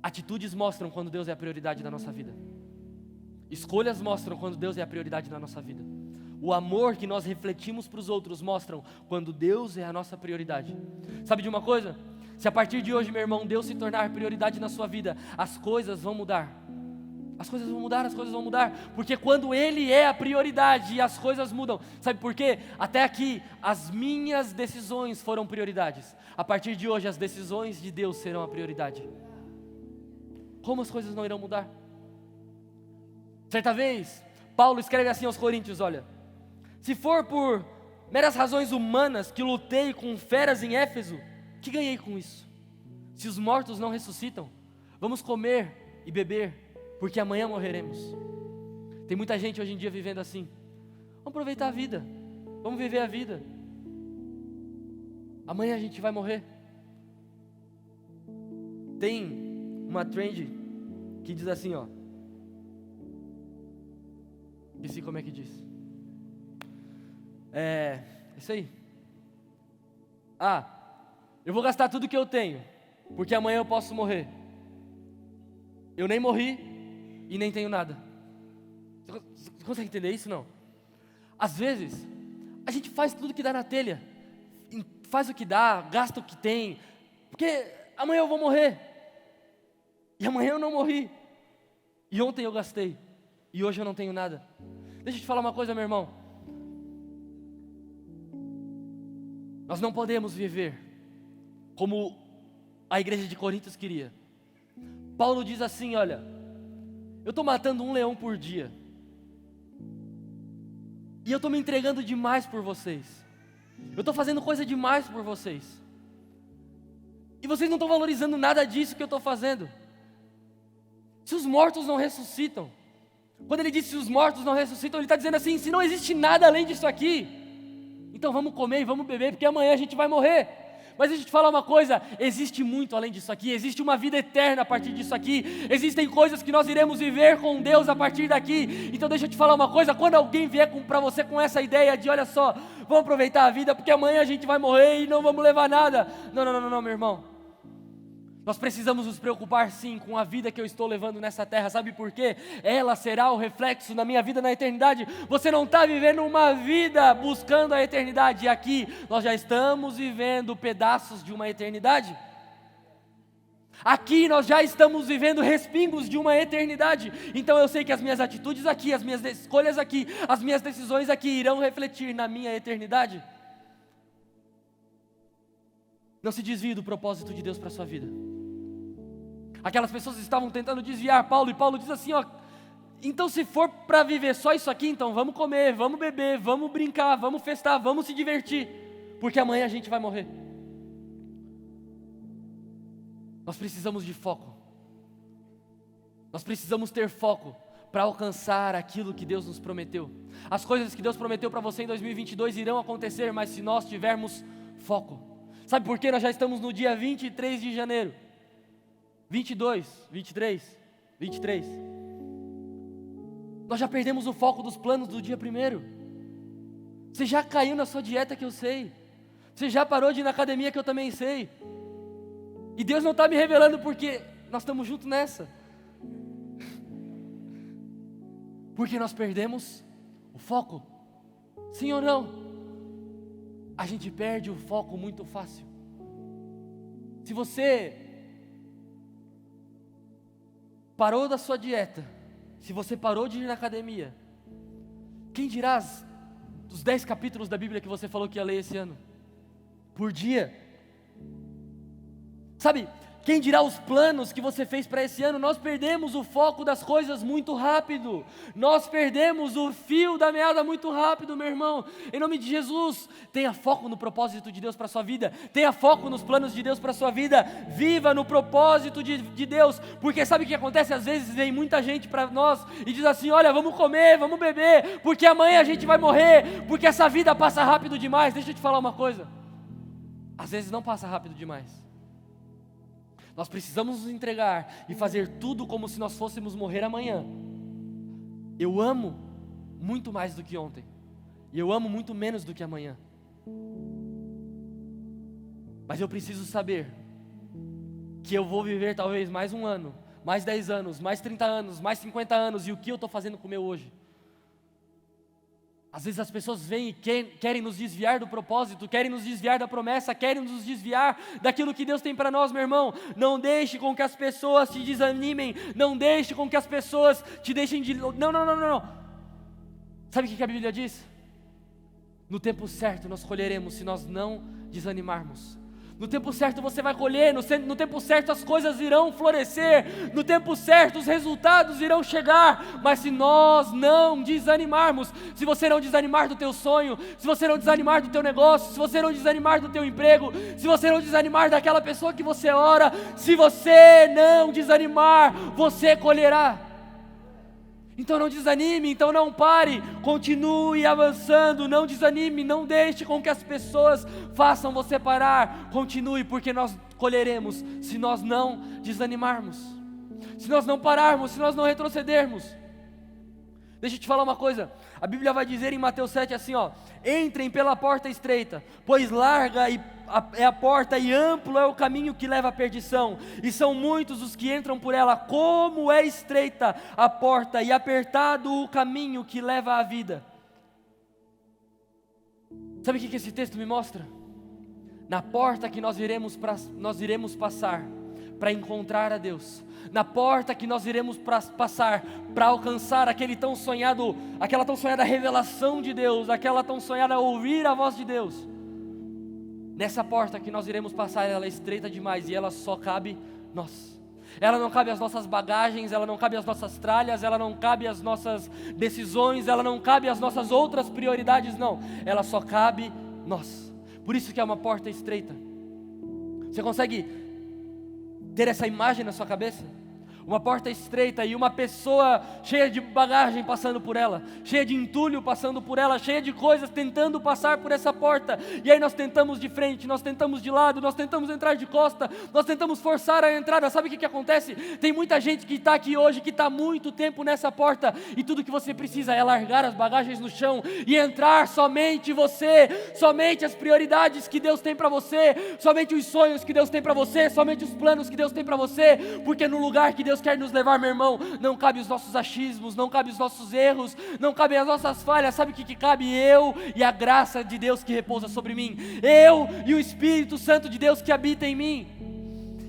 Atitudes mostram quando Deus é a prioridade da nossa vida. Escolhas mostram quando Deus é a prioridade da nossa vida. O amor que nós refletimos para os outros mostram quando Deus é a nossa prioridade. Sabe de uma coisa? Se a partir de hoje, meu irmão, Deus se tornar prioridade na sua vida, as coisas vão mudar. As coisas vão mudar, porque quando Ele é a prioridade, as coisas mudam. Sabe por quê? Até aqui, as minhas decisões foram prioridades. A partir de hoje, as decisões de Deus serão a prioridade. Como as coisas não irão mudar? Certa vez, Paulo escreve assim aos Coríntios, olha: se for por meras razões humanas que lutei com feras em Éfeso, que ganhei com isso? Se os mortos não ressuscitam, vamos comer e beber, porque amanhã morreremos. Tem muita gente hoje em dia vivendo assim. Vamos aproveitar a vida, vamos viver a vida. Amanhã a gente vai morrer. Tem uma trend que diz assim, esqueci como é que diz. Isso aí. Eu vou gastar tudo que eu tenho, porque amanhã eu posso morrer. Eu nem morri e nem tenho nada. Você consegue entender isso, não? Às vezes, a gente faz tudo que dá na telha. Faz o que dá, gasta o que tem, porque amanhã eu vou morrer. E amanhã eu não morri. E ontem eu gastei. E hoje eu não tenho nada. Deixa eu te falar uma coisa, meu irmão. Nós não podemos viver como a igreja de Coríntios queria. Paulo diz assim, olha: eu estou matando um leão por dia. E eu estou me entregando demais por vocês. Eu estou fazendo coisa demais por vocês. E vocês não estão valorizando nada disso que eu estou fazendo. Se os mortos não ressuscitam, quando ele diz se os mortos não ressuscitam, ele está dizendo assim: se não existe nada além disso aqui, então vamos comer e vamos beber, porque amanhã a gente vai morrer. Mas deixa eu te falar uma coisa, existe muito além disso aqui, existe uma vida eterna a partir disso aqui, existem coisas que nós iremos viver com Deus a partir daqui. Então deixa eu te falar uma coisa, quando alguém vier para você com essa ideia de olha só, vamos aproveitar a vida porque amanhã a gente vai morrer e não vamos levar nada. Não, meu irmão. Nós precisamos nos preocupar sim com a vida que eu estou levando nessa terra, sabe por quê? Ela será o reflexo na minha vida na eternidade. Você não está vivendo uma vida buscando a eternidade, e aqui nós já estamos vivendo pedaços de uma eternidade. Aqui nós já estamos vivendo respingos de uma eternidade. Então eu sei que as minhas atitudes aqui, as minhas escolhas aqui, as minhas decisões aqui irão refletir na minha eternidade. Não se desvie do propósito de Deus para a sua vida. Aquelas pessoas estavam tentando desviar Paulo, e Paulo diz assim, então se for para viver só isso aqui, então vamos comer, vamos beber, vamos brincar, vamos festar, vamos se divertir, porque amanhã a gente vai morrer. Nós precisamos de foco. Nós precisamos ter foco para alcançar aquilo que Deus nos prometeu. As coisas que Deus prometeu para você em 2022 irão acontecer, mas se nós tivermos foco. Sabe por quê? Nós já estamos no dia 23 de janeiro. 22, 23, 23. Nós já perdemos o foco dos planos do dia 1º. Você já caiu na sua dieta que eu sei. Você já parou de ir na academia que eu também sei. E Deus não está me revelando porque nós estamos juntos nessa. Porque nós perdemos o foco. Sim ou não? A gente perde o foco muito fácil. Se você parou da sua dieta, se você parou de ir na academia, quem dirá os 10 capítulos da Bíblia que você falou que ia ler esse ano? Por dia. Sabe, quem dirá os planos que você fez para esse ano? Nós perdemos o foco das coisas muito rápido. Nós perdemos o fio da meada muito rápido, meu irmão. Em nome de Jesus, tenha foco no propósito de Deus para a sua vida. Tenha foco nos planos de Deus para a sua vida. Viva no propósito de Deus. Porque sabe o que acontece? Às vezes vem muita gente para nós e diz assim, olha, vamos comer, vamos beber, porque amanhã a gente vai morrer, porque essa vida passa rápido demais. Deixa eu te falar uma coisa. Às vezes não passa rápido demais. Nós precisamos nos entregar e fazer tudo como se nós fôssemos morrer amanhã. Eu amo muito mais do que ontem. E eu amo muito menos do que amanhã. Mas eu preciso saber que eu vou viver talvez mais 1 ano, mais 10 anos, mais 30 anos, mais 50 anos. E o que eu estou fazendo com o meu hoje? Às vezes as pessoas vêm e querem nos desviar do propósito, querem nos desviar da promessa, querem nos desviar daquilo que Deus tem para nós, meu irmão. Não deixe com que as pessoas te desanimem, não deixe com que as pessoas te deixem de... Não. Sabe o que a Bíblia diz? No tempo certo nós colheremos se nós não desanimarmos. No tempo certo você vai colher, no tempo certo as coisas irão florescer, no tempo certo os resultados irão chegar, mas se nós não desanimarmos, se você não desanimar do teu sonho, se você não desanimar do teu negócio, se você não desanimar do teu emprego, se você não desanimar daquela pessoa que você ora, se você não desanimar, você colherá. Então não desanime, então não pare, continue avançando, não desanime, não deixe com que as pessoas façam você parar, continue, porque nós colheremos se nós não desanimarmos, se nós não pararmos, se nós não retrocedermos. Deixa eu te falar uma coisa, a Bíblia vai dizer em Mateus 7 assim, ó: entrem pela porta estreita, pois larga é a porta e amplo é o caminho que leva à perdição, e são muitos os que entram por ela. Como é estreita a porta e apertado o caminho que leva à vida. Sabe o que esse texto me mostra? Na porta que nós iremos passar para encontrar a Deus, na porta que nós iremos passar para alcançar aquela tão sonhada revelação de Deus, aquela tão sonhada ouvir a voz de Deus. Nessa porta que nós iremos passar, ela é estreita demais e ela só cabe nós. Ela não cabe as nossas bagagens, ela não cabe as nossas tralhas, ela não cabe as nossas decisões, ela não cabe as nossas outras prioridades, não. Ela só cabe nós. Por isso que é uma porta estreita. Você consegue ter essa imagem na sua cabeça? Uma porta estreita e uma pessoa cheia de bagagem passando por ela, cheia de entulho passando por ela, cheia de coisas tentando passar por essa porta. E aí nós tentamos de frente, nós tentamos de lado, nós tentamos entrar de costa, nós tentamos forçar a entrada. Sabe o que acontece? Tem muita gente que está aqui hoje, que está há muito tempo nessa porta, e tudo que você precisa é largar as bagagens no chão e entrar somente você, somente as prioridades que Deus tem para você, somente os sonhos que Deus tem para você, somente os planos que Deus tem para você, porque no lugar que Deus quer nos levar, meu irmão, não cabe os nossos achismos, não cabe os nossos erros, não cabe as nossas falhas. Sabe o que cabe? Eu e a graça de Deus que repousa sobre mim, eu e o Espírito Santo de Deus que habita em mim.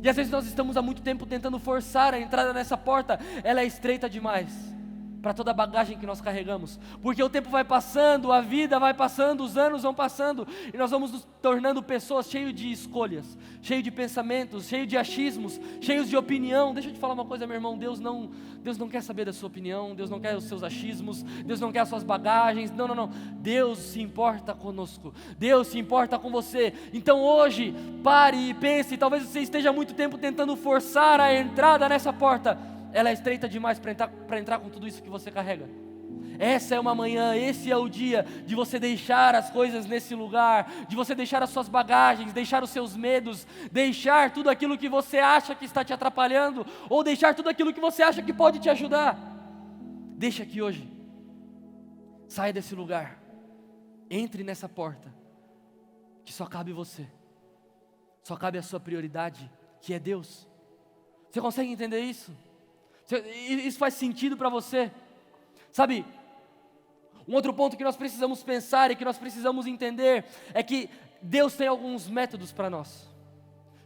E às vezes nós estamos há muito tempo tentando forçar a entrada nessa porta, ela é estreita demais para toda a bagagem que nós carregamos, porque o tempo vai passando, a vida vai passando, os anos vão passando, e nós vamos nos tornando pessoas cheias de escolhas, cheios de pensamentos, cheios de achismos, cheios de opinião. Deixa eu te falar uma coisa, meu irmão, Deus não quer saber da sua opinião, Deus não quer os seus achismos, Deus não quer as suas bagagens, não, Deus se importa conosco, Deus se importa com você. Então hoje, pare e pense, talvez você esteja há muito tempo tentando forçar a entrada nessa porta, ela é estreita demais para entrar com tudo isso que você carrega. Essa é uma manhã, esse é o dia de você deixar as coisas nesse lugar, de você deixar as suas bagagens, deixar os seus medos, deixar tudo aquilo que você acha que está te atrapalhando, ou deixar tudo aquilo que você acha que pode te ajudar. Deixa aqui hoje, saia desse lugar, entre nessa porta, que só cabe você, só cabe a sua prioridade, que é Deus. Você consegue entender isso? Isso faz sentido para você? Sabe, um outro ponto que nós precisamos pensar e que nós precisamos entender é que Deus tem alguns métodos para nós.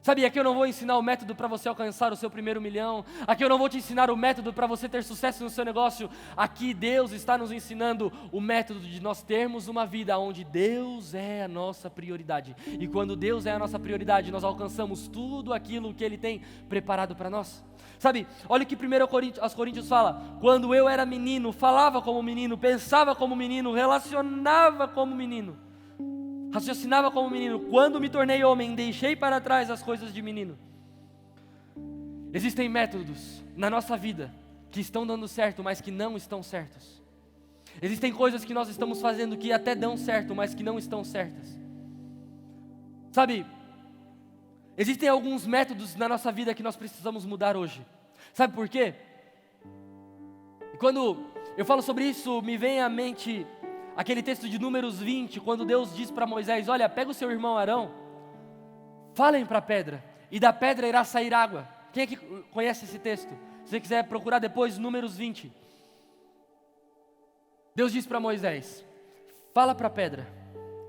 Sabe, aqui eu não vou ensinar o método para você alcançar o seu primeiro milhão, aqui eu não vou te ensinar o método para você ter sucesso no seu negócio, aqui Deus está nos ensinando o método de nós termos uma vida onde Deus é a nossa prioridade, e quando Deus é a nossa prioridade, nós alcançamos tudo aquilo que Ele tem preparado para nós. Sabe, olha o que 1 Coríntios fala: quando eu era menino, falava como menino, pensava como menino, relacionava como menino, raciocinava como menino. Quando me tornei homem, deixei para trás as coisas de menino. Existem métodos na nossa vida que estão dando certo, mas que não estão certos. Existem coisas que nós estamos fazendo que até dão certo, mas que não estão certas. Sabe, existem alguns métodos na nossa vida que nós precisamos mudar hoje. Sabe por quê? Quando eu falo sobre isso, me vem à mente aquele texto de Números 20, quando Deus diz para Moisés: olha, pega o seu irmão Arão, falem para a pedra, e da pedra irá sair água. Quem aqui conhece esse texto? Se você quiser procurar depois, Números 20. Deus diz para Moisés: fala para a pedra,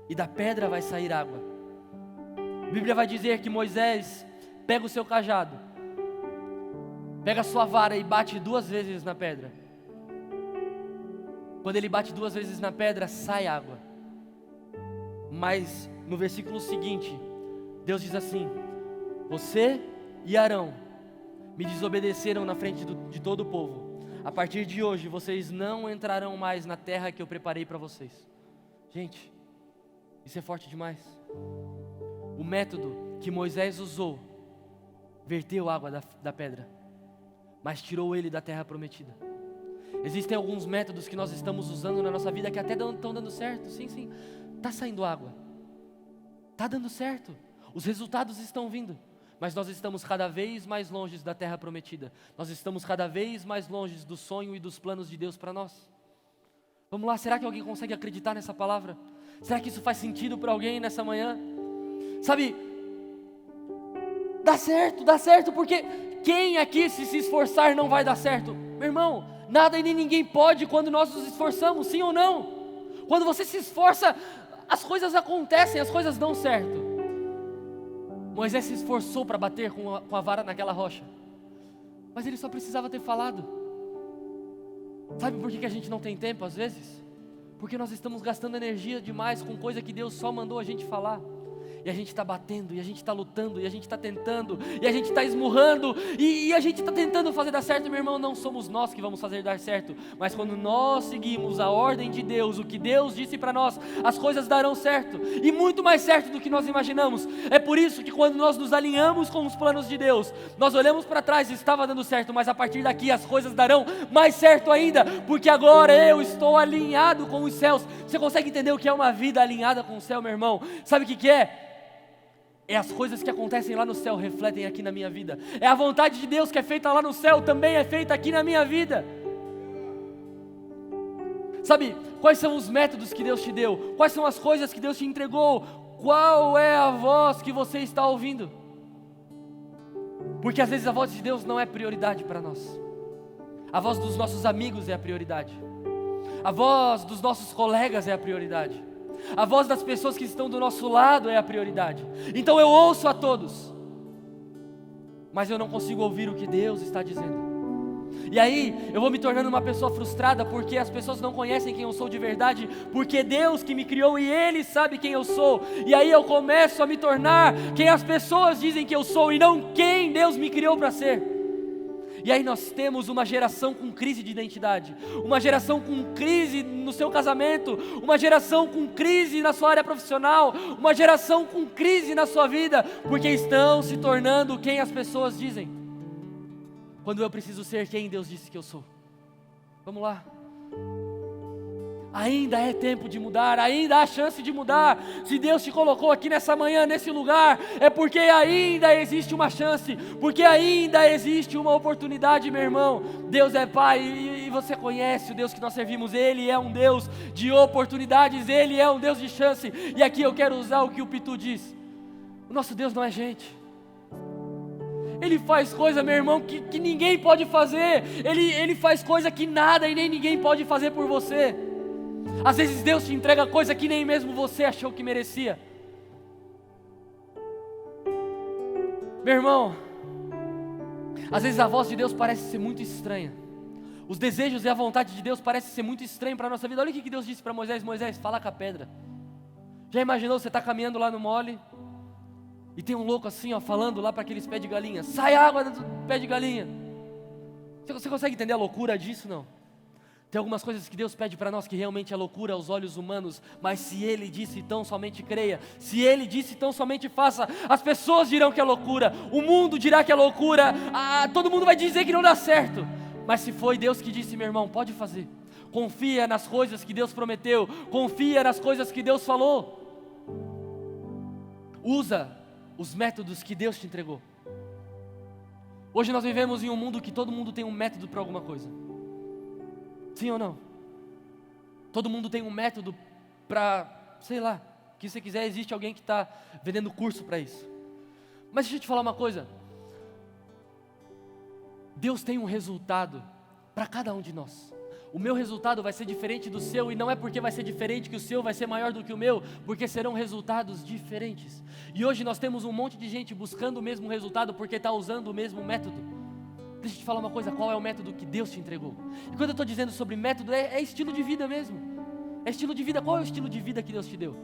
e da pedra vai sair água. A Bíblia vai dizer que Moisés pega o seu cajado, pega a sua vara e bate 2 vezes na pedra. Quando ele bate 2 vezes na pedra, sai água. Mas no versículo seguinte, Deus diz assim: você e Arão me desobedeceram na frente de todo o povo. A partir de hoje, vocês não entrarão mais na terra que eu preparei para vocês. Gente, isso é forte demais. O método que Moisés usou verteu água da pedra, mas tirou ele da terra prometida. Existem alguns métodos que nós estamos usando na nossa vida que até estão dando certo. Sim, está saindo água, está dando certo, os resultados estão vindo, mas nós estamos cada vez mais longe da terra prometida. Nós estamos cada vez mais longe do sonho e dos planos de Deus para nós. Vamos lá, será que alguém consegue acreditar nessa palavra? Será que isso faz sentido para alguém nessa manhã? Sabe, dá certo, porque quem aqui se esforçar não vai dar certo? Meu irmão, nada e nem ninguém pode quando nós nos esforçamos, sim ou não? Quando você se esforça, as coisas acontecem, as coisas dão certo. Moisés se esforçou para bater com a vara naquela rocha, mas ele só precisava ter falado. Sabe por que a gente não tem tempo às vezes? Porque nós estamos gastando energia demais com coisa que Deus só mandou a gente falar. E a gente está batendo, e a gente está lutando, e a gente está tentando, e a gente está esmurrando, e a gente está tentando fazer dar certo. Meu irmão, não somos nós que vamos fazer dar certo, mas quando nós seguimos a ordem de Deus, o que Deus disse para nós, as coisas darão certo, e muito mais certo do que nós imaginamos. É por isso que quando nós nos alinhamos com os planos de Deus, nós olhamos para trás e estava dando certo, mas a partir daqui as coisas darão mais certo ainda, porque agora eu estou alinhado com os céus. Você consegue entender o que é uma vida alinhada com o céu, meu irmão? Sabe o que é? É as coisas que acontecem lá no céu refletem aqui na minha vida. É a vontade de Deus que é feita lá no céu, também é feita aqui na minha vida. Sabe, quais são os métodos que Deus te deu? Quais são as coisas que Deus te entregou? Qual é a voz que você está ouvindo? Porque às vezes a voz de Deus não é prioridade para nós. A voz dos nossos amigos é a prioridade. A voz dos nossos colegas é a prioridade. A voz das pessoas que estão do nosso lado é a prioridade. Então eu ouço a todos, mas eu não consigo ouvir o que Deus está dizendo. E aí eu vou me tornando uma pessoa frustrada, porque as pessoas não conhecem quem eu sou de verdade, porque Deus que me criou e Ele sabe quem eu sou. E aí eu começo a me tornar quem as pessoas dizem que eu sou e não quem Deus me criou para ser. E aí nós temos uma geração com crise de identidade, uma geração com crise no seu casamento, uma geração com crise na sua área profissional, uma geração com crise na sua vida, porque estão se tornando quem as pessoas dizem. quando eu preciso ser quem Deus disse que eu sou. Vamos lá. Ainda é tempo de mudar, ainda há chance de mudar. Se Deus te colocou aqui nessa manhã, nesse lugar, é porque ainda existe uma chance, porque ainda existe uma oportunidade, meu irmão. Deus é Pai e você conhece o Deus que nós servimos. Ele é um Deus de oportunidades, Ele é um Deus de chance. E aqui eu quero usar o que o Pitu diz. O nosso Deus não é gente. Ele faz coisa, meu irmão, que ninguém pode fazer. Ele faz coisa que nada e nem ninguém pode fazer por você. Às vezes Deus te entrega coisa que nem mesmo você achou que merecia. Meu irmão, às vezes a voz de Deus parece ser muito estranha. Os desejos e a vontade de Deus parecem ser muito estranhos para a nossa vida. Olha o que Deus disse para Moisés. Moisés, fala com a pedra. Já imaginou, você está caminhando lá no mole e tem um louco assim, ó, falando lá para aqueles pés de galinha. Sai água do pé de galinha. Você consegue entender a loucura disso? Não. Tem algumas coisas que Deus pede para nós que realmente é loucura aos olhos humanos, mas se Ele disse, então somente creia. Se Ele disse, então somente faça. As pessoas dirão que é loucura, o mundo dirá que é loucura, todo mundo vai dizer que não dá certo. Mas se foi Deus que disse, meu irmão, pode fazer. Confia nas coisas que Deus prometeu, confia nas coisas que Deus falou. Usa os métodos que Deus te entregou. Hoje nós vivemos em um mundo que todo mundo tem um método para alguma coisa. Sim ou não? Todo mundo tem um método para, sei lá, o que você quiser, existe alguém que está vendendo curso para isso. Mas deixa eu te falar uma coisa. Deus tem um resultado para cada um de nós. O meu resultado vai ser diferente do seu, e não é porque vai ser diferente que o seu vai ser maior do que o meu, porque serão resultados diferentes. E hoje nós temos um monte de gente buscando o mesmo resultado porque está usando o mesmo método. Deixa eu te falar uma coisa, qual é o método que Deus te entregou? E quando eu estou dizendo sobre método, é estilo de vida mesmo. É estilo de vida. Qual é o estilo de vida que Deus te deu?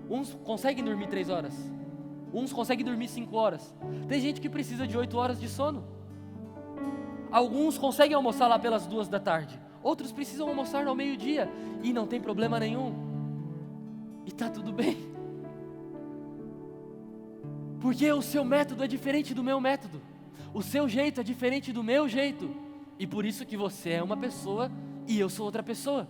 Uns conseguem dormir 3 horas. Uns conseguem dormir 5 horas. Tem gente que precisa de 8 horas de sono. Alguns conseguem almoçar lá pelas 2 da tarde. Outros precisam almoçar ao meio-dia. E não tem problema nenhum. E está tudo bem. Porque o seu método é diferente do meu método. O seu jeito é diferente do meu jeito. E por isso que você é uma pessoa e eu sou outra pessoa.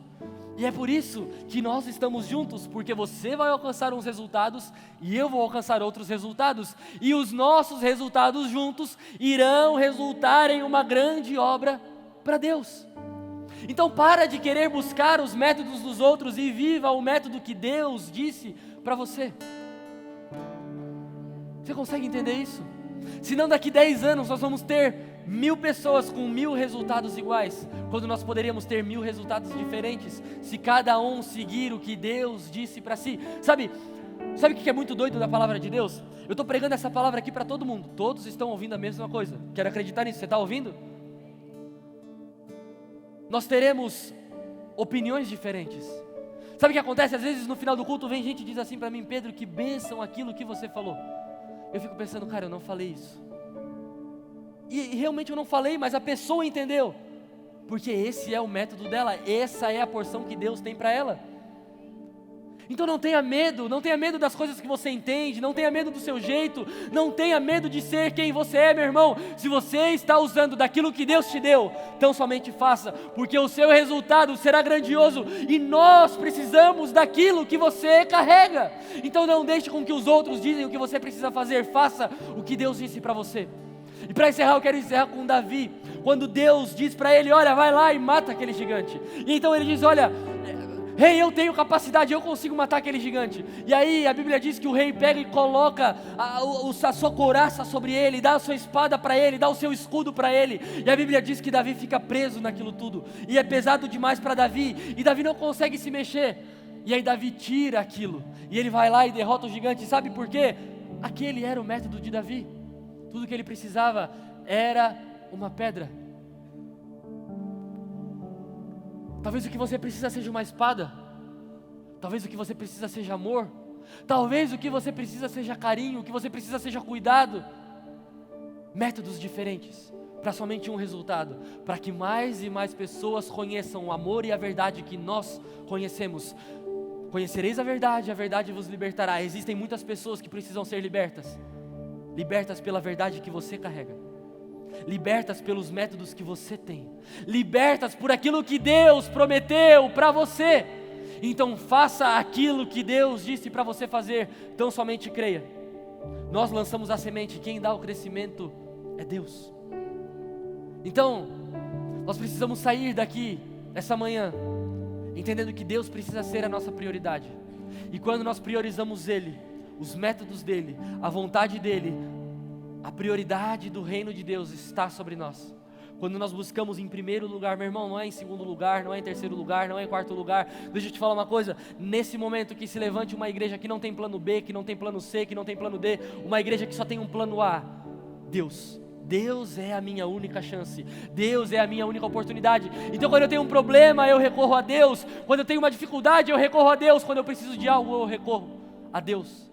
E é por isso que nós estamos juntos, porque você vai alcançar uns resultados e eu vou alcançar outros resultados. E os nossos resultados juntos irão resultar em uma grande obra para Deus. Então para de querer buscar os métodos dos outros e viva o método que Deus disse para você. Você consegue entender isso? Senão daqui 10 anos nós vamos ter 1000 pessoas com 1000 resultados iguais, quando nós poderíamos ter 1000 resultados diferentes, se cada um seguir o que Deus disse para si. Sabe o que é muito doido da palavra de Deus? Eu estou pregando essa palavra aqui para todo mundo, todos estão ouvindo a mesma coisa. Quero acreditar nisso, você está ouvindo? Nós teremos opiniões diferentes. Sabe o que acontece? Às vezes no final do culto vem gente e diz assim para mim: Pedro, que bênção aquilo que você falou. Eu fico pensando, cara, eu não falei isso. E realmente eu não falei, mas a pessoa entendeu. Porque esse é o método dela, essa é a porção que Deus tem para ela. Então não tenha medo das coisas que você entende, não tenha medo do seu jeito, não tenha medo de ser quem você é, meu irmão. Se você está usando daquilo que Deus te deu, então somente faça, porque o seu resultado será grandioso e nós precisamos daquilo que você carrega. Então não deixe com que os outros dizem o que você precisa fazer, faça o que Deus disse para você. E para encerrar, eu quero encerrar com Davi, quando Deus diz para ele: olha, vai lá e mata aquele gigante. E então ele diz: olha, rei, eu tenho capacidade, eu consigo matar aquele gigante. E aí a Bíblia diz que o rei pega e coloca a sua couraça sobre ele, dá a sua espada para ele, dá o seu escudo para ele. E a Bíblia diz que Davi fica preso naquilo tudo, e é pesado demais para Davi, e Davi não consegue se mexer. E aí Davi tira aquilo, e ele vai lá e derrota o gigante. Sabe por quê? Aquele era o método de Davi. Tudo que ele precisava era uma pedra. Talvez o que você precisa seja uma espada. Talvez o que você precisa seja amor. Talvez o que você precisa seja carinho. O que você precisa seja cuidado. Métodos diferentes para somente um resultado, para que mais e mais pessoas conheçam o amor e a verdade que nós conhecemos. Conhecereis a verdade vos libertará. Existem muitas pessoas que precisam ser libertas pela verdade que você carrega. libertas pelos métodos que você tem, libertas por aquilo que Deus prometeu para você. Então faça aquilo que Deus disse para você fazer, tão somente creia. Nós lançamos a semente, quem dá o crescimento é Deus. Então, nós precisamos sair daqui, essa manhã, entendendo que Deus precisa ser a nossa prioridade. E quando nós priorizamos Ele, os métodos dEle, a vontade dEle, a prioridade do reino de Deus está sobre nós. Quando nós buscamos em primeiro lugar, meu irmão, não é em segundo lugar, não é em terceiro lugar, não é em quarto lugar. Deixa eu te falar uma coisa, nesse momento que se levante uma igreja que não tem plano B, que não tem plano C, que não tem plano D, uma igreja que só tem um plano A, Deus. Deus é a minha única chance, Deus é a minha única oportunidade. Então quando eu tenho um problema, eu recorro a Deus. Quando eu tenho uma dificuldade, eu recorro a Deus. Quando eu preciso de algo, eu recorro a Deus.